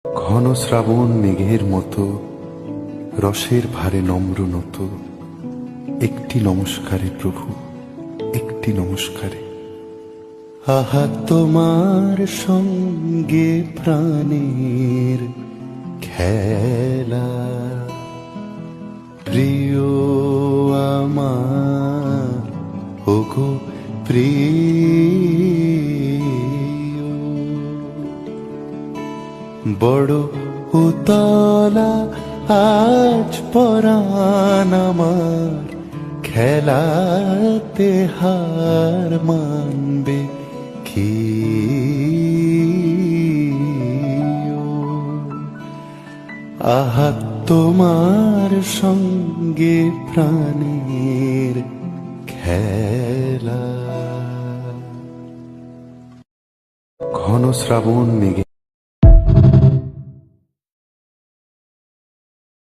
ঘন শ্রাবণ মেঘের মতো রসের ভারে নম্র নত, একটি নমস্কারে প্রভু, একটি নমস্কারে। আহা তোমার সঙ্গে প্রাণের খেলা, প্রিয় আমার ওগো প্রিয়, বড় উতলা আজ পরাণ আমার, খেলাতে হার মানবে কি? আহা তোমার সঙ্গে প্রাণের খেলা। ঘন শ্রাবণ মেঘে